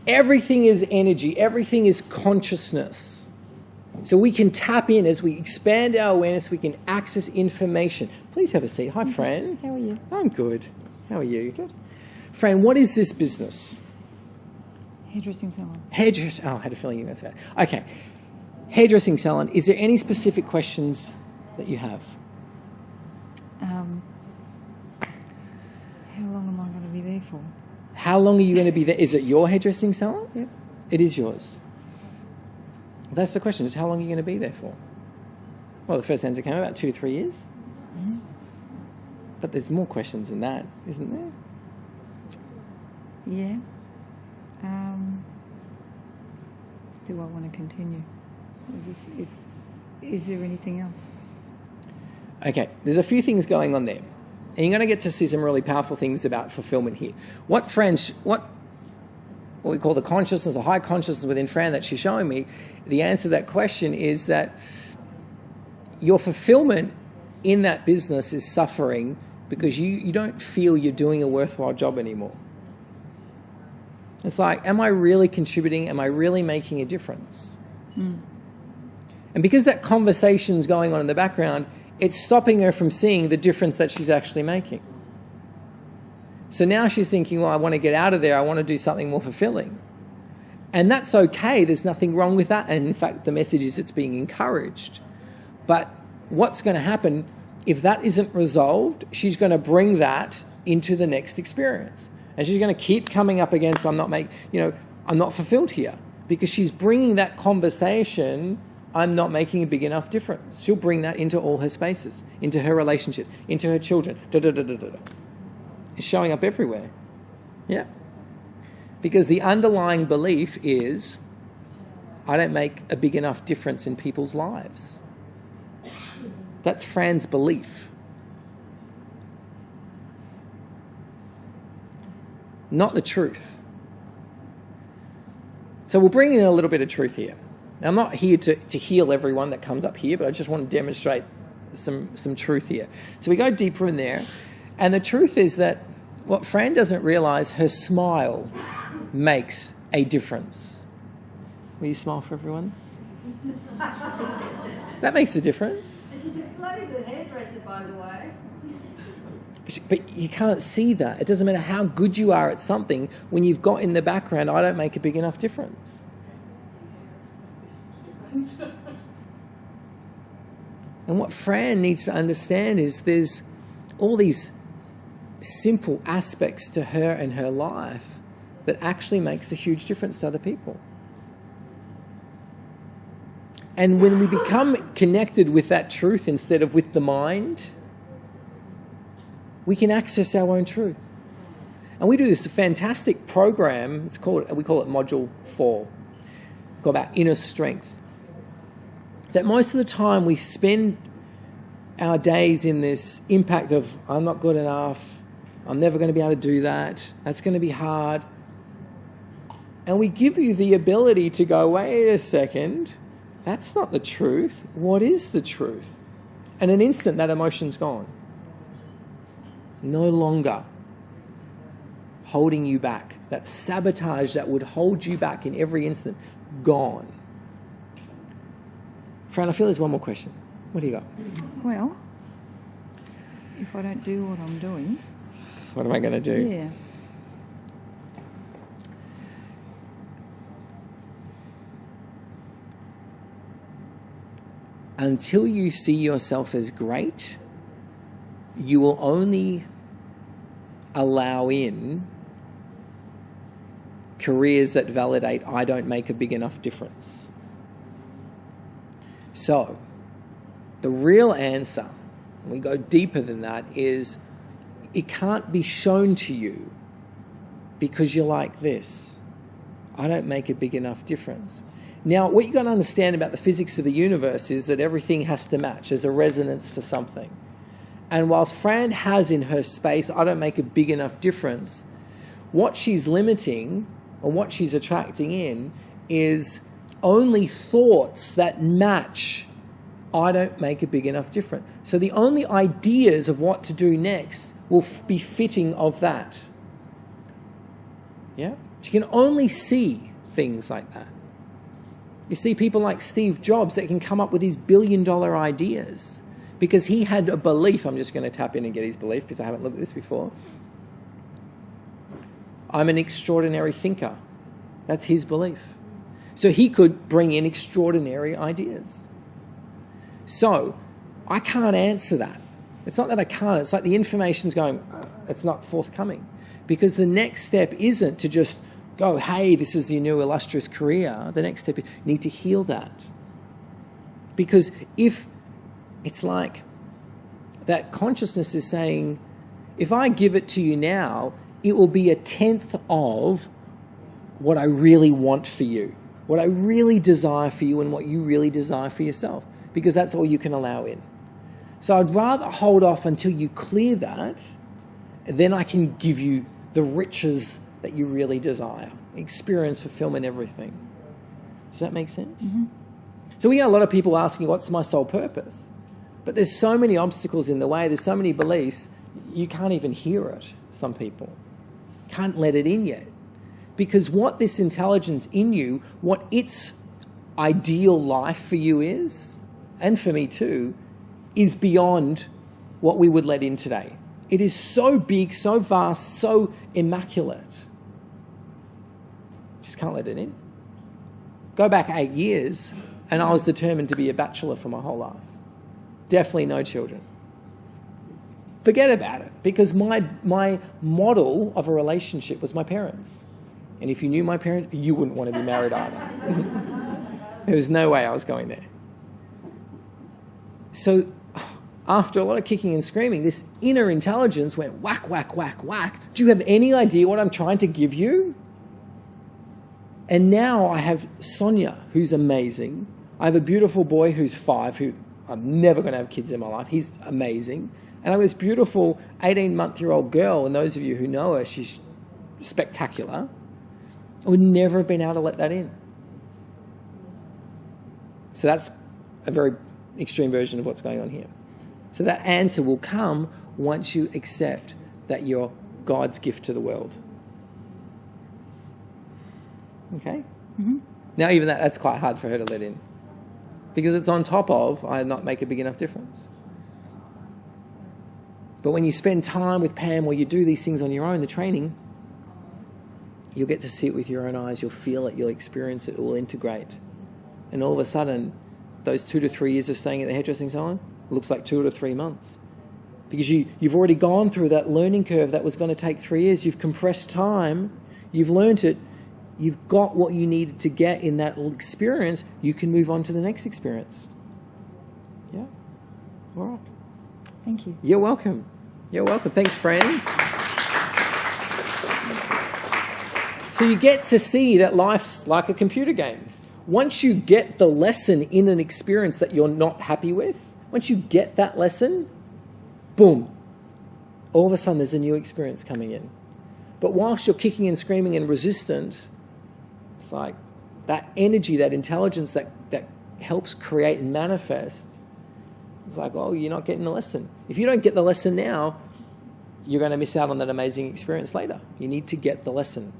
Everything is energy. Everything is consciousness. So we can tap in as we expand our awareness. We can access information. Please have a seat. Hi, Fran. How are you? I'm good. How are you? Good. Fran, what is this business? Hairdressing salon. Hairdressing. Oh, I had a feeling you were going to say that. Okay. Hairdressing salon. Is there any specific questions that you have? How long am I going to be there for? How long are you going to be there? Is it your hairdressing salon? Yep. It is yours. That's the question, is how long are you going to be there for? Well, the first answer came about 2 to 3 years. Mm-hmm. But there's more questions than that, isn't there? Yeah. Do I want to continue? Is there anything else? Okay, there's a few things going on there. And you're going to get to see some really powerful things about fulfillment here. What we call the consciousness or high consciousness within Fran that she's showing me, the answer to that question is that your fulfillment in that business is suffering because you don't feel you're doing a worthwhile job anymore. It's like, am I really contributing? Am I really making a difference? Mm. And because that conversation's going on in the background, it's stopping her from seeing the difference that she's actually making. So now she's thinking, well, I want to get out of there. I want to do something more fulfilling. And that's okay. There's nothing wrong with that. And in fact, the message is it's being encouraged. But what's going to happen if that isn't resolved? She's going to bring that into the next experience. And she's going to keep coming up against, I'm not fulfilled here. Because she's bringing that conversation, I'm not making a big enough difference. She'll bring that into all her spaces, into her relationships, into her children. It's showing up everywhere. Yeah. Because the underlying belief is, I don't make a big enough difference in people's lives. That's Fran's belief. Not the truth. So we'll bring in a little bit of truth here. Now, I'm not here to heal everyone that comes up here, but I just want to demonstrate some truth here. So we go deeper in there, and the truth is that what Fran doesn't realise, her smile makes a difference. Will you smile for everyone? That makes a difference. She's a bloody good hairdresser, by the way. But you can't see that. It doesn't matter how good you are at something when you've got in the background, I don't make a big enough difference. And what Fran needs to understand is there's all these simple aspects to her and her life that actually makes a huge difference to other people. And when we become connected with that truth instead of with the mind, we can access our own truth. And we do this fantastic program, we call it Module 4, called about inner strength. That most of the time we spend our days in this impact of, I'm not good enough, I'm never going to be able to do that, that's going to be hard. And we give you the ability to go, wait a second, that's not the truth. What is the truth? And in an instant, that emotion's gone. No longer holding you back. That sabotage that would hold you back in every instant, gone. Fran, I feel there's one more question. What do you got? Well, if I don't do what I'm doing... What am I going to do? Yeah. Until you see yourself as great, you will only allow in careers that validate I don't make a big enough difference. So, the real answer, and we go deeper than that, is it can't be shown to you because you're like this. I don't make a big enough difference. Now, what you've got to understand about the physics of the universe is that everything has to match. There's a resonance to something. And whilst Fran has in her space, I don't make a big enough difference, what she's limiting or what she's attracting in is only thoughts that match I don't make a big enough difference. So the only ideas of what to do next will be fitting of that. Yeah? She can only see things like that. You see people like Steve Jobs that can come up with these billion-dollar ideas because he had a belief. I'm just going to tap in and get his belief because I haven't looked at this before. I'm an extraordinary thinker. That's his belief. So he could bring in extraordinary ideas. So I can't answer that. It's not that I can't. It's like the information's going, it's not forthcoming. Because the next step isn't to just go, hey, this is your new illustrious career. The next step is you need to heal that. Because if it's like that consciousness is saying, if I give it to you now, it will be 1/10 of what I really want for you, what I really desire for you and what you really desire for yourself, because that's all you can allow in. So I'd rather hold off until you clear that, and then I can give you the riches that you really desire, experience, fulfillment, everything. Does that make sense? Mm-hmm. So we get a lot of people asking, what's my soul purpose? But there's so many obstacles in the way, there's so many beliefs, you can't even hear it, some people. Can't let it in yet. Because what this intelligence in you, what its ideal life for you is, and for me too, is beyond what we would let in today. It is so big, so vast, so immaculate. Just can't let it in. Go back 8 years, and I was determined to be a bachelor for my whole life. Definitely no children. Forget about it, because my model of a relationship was my parents. And if you knew my parents, you wouldn't want to be married either. There was no way I was going there. So after a lot of kicking and screaming, this inner intelligence went whack, whack, whack, whack. Do you have any idea what I'm trying to give you? And now I have Sonia, who's amazing. I have a beautiful boy who's 5, who I'm never going to have kids in my life. He's amazing. And I have this beautiful 18-month-year-old girl, and those of you who know her, she's spectacular. I would never have been able to let that in. So that's a very extreme version of what's going on here. So that answer will come once you accept that you're God's gift to the world. Okay? Mm-hmm. Now even that's quite hard for her to let in. Because it's on top of, I not make a big enough difference. But when you spend time with Pam or you do these things on your own, the training, you'll get to see it with your own eyes, you'll feel it, you'll experience it, it will integrate. And all of a sudden, those 2 to 3 years of staying at the hairdressing salon looks like 2 to 3 months. Because you've already gone through that learning curve that was going to take 3 years. You've compressed time, you've learnt it, you've got what you needed to get in that experience, you can move on to the next experience. Yeah? All right. Thank you. You're welcome. You're welcome. Thanks, friend. So you get to see that life's like a computer game. Once you get the lesson in an experience that you're not happy with, once you get that lesson, boom, all of a sudden there's a new experience coming in. But whilst you're kicking and screaming and resistant, it's like that energy, that intelligence that helps create and manifest, it's like, oh, you're not getting the lesson. If you don't get the lesson now, you're going to miss out on that amazing experience later. You need to get the lesson.